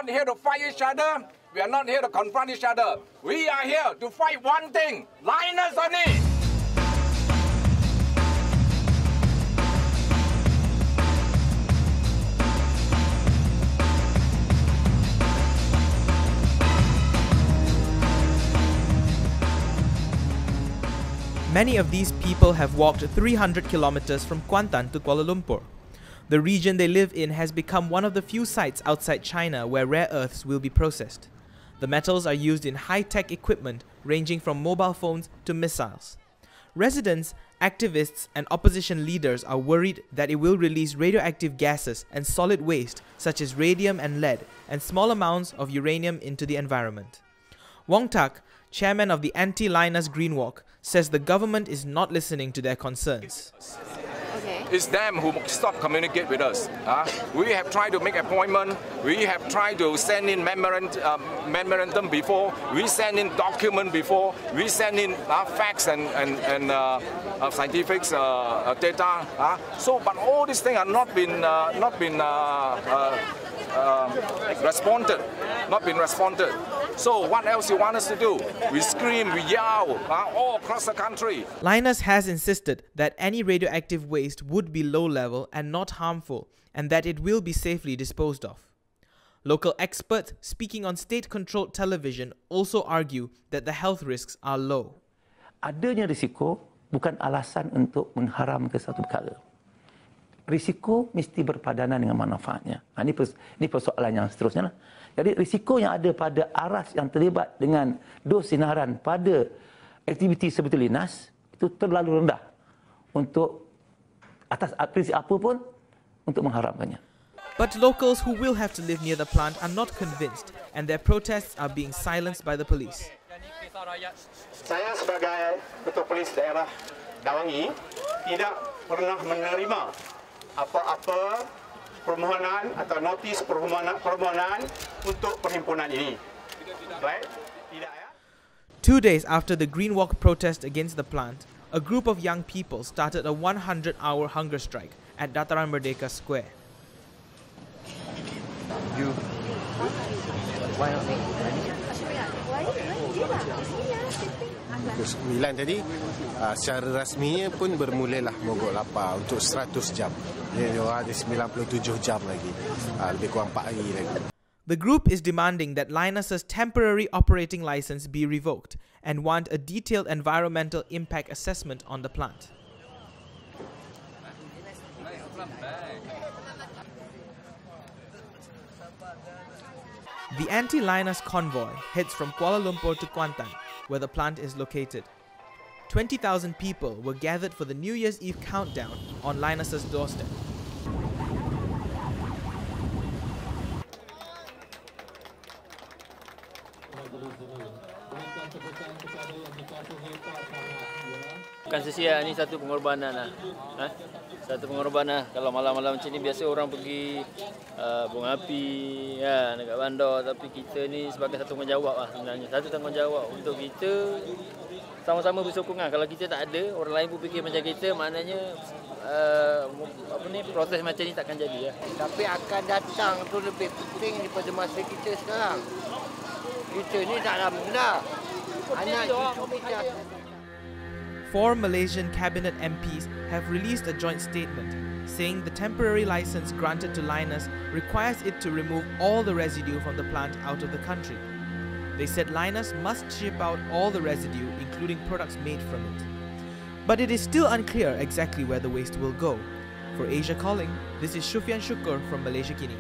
not here to fight each other. We are not here to confront each other. We are here to fight one thing, Lynus only. Many of these people have walked 300 kilometers from Kuantan to Kuala Lumpur. The region they live in has become one of the few sites outside China where rare earths will be processed. The metals are used in high-tech equipment ranging from mobile phones to missiles. Residents, activists and opposition leaders are worried that it will release radioactive gases and solid waste such as radium and lead and small amounts of uranium into the environment. Wong Tak, chairman of the anti-Lynas Green Walk, says the government is not listening to their concerns. It's them who stop communicate with us. We have tried to make appointment. We have tried to send in memorandum before. We send in document before. We send in facts and scientific data. But all these things are not been responded. Not been responded. So what else you want us to do? We scream, we yell, all across the country. Lynas has insisted that any radioactive waste would be low level and not harmful, and that it will be safely disposed of. Local experts speaking on state-controlled television also argue that the health risks are low. Adanya risiko bukan alasan untuk mengharamkan satu perkara. Risiko mesti berpadanan dengan manfaatnya. Ini persoalan yang seterusnya. Jadi risiko yang ada pada aras yang terlibat dengan dos sinaran pada aktiviti seperti Lynas itu terlalu rendah untuk atas prinsip apa pun untuk mengharamkannya. But locals who will have to live near the plant are not convinced and their protests are being silenced by the police. Saya sebagai Ketua Polis Daerah Dawangi tidak pernah menerima apa-apa permohonan atau notis permohonan untuk perhimpunan ini. Baik? Tidak ya? 2 days after the Green Walk protest against the plant, a group of young people started a 100-hour hunger strike at Dataran Merdeka Square. Pukul 9 tadi, secara rasminya pun bermulalah mogok lapar untuk 100 jam. Dia ada 97 jam lagi, lebih kurang 4 hari lagi. The group is demanding that Lynas's temporary operating license be revoked and want a detailed environmental impact assessment on the plant. The anti-Lynas convoy heads from Kuala Lumpur to Kuantan, where the plant is located. 20,000 people were gathered for the New Year's Eve countdown on Lynas's doorstep. Bukan sia-sia, ini satu pengorbanan lah. Satu pengorbanan. Kalau malam-malam macam ni biasa orang pergi bunga api ya, dekat bandar, tapi kita ni sebagai satu tanggungjawab lah sebenarnya. Satu tanggungjawab untuk kita sama-sama bersokong lah. Kalau kita tak ada, orang lain pun fikir macam kita, maknanya proses macam ni takkan jadi ya. Tapi akan datang tu lebih penting daripada masa kita sekarang. Kita ni tak lama dah. Anak cucu kita. 4 Malaysian cabinet MPs have released a joint statement saying the temporary license granted to Lynas requires it to remove all the residue from the plant out of the country. They said Lynas must ship out all the residue, including products made from it. But it is still unclear exactly where the waste will go. For Asia Calling, this is Shufian Syukur from Malaysia Kini.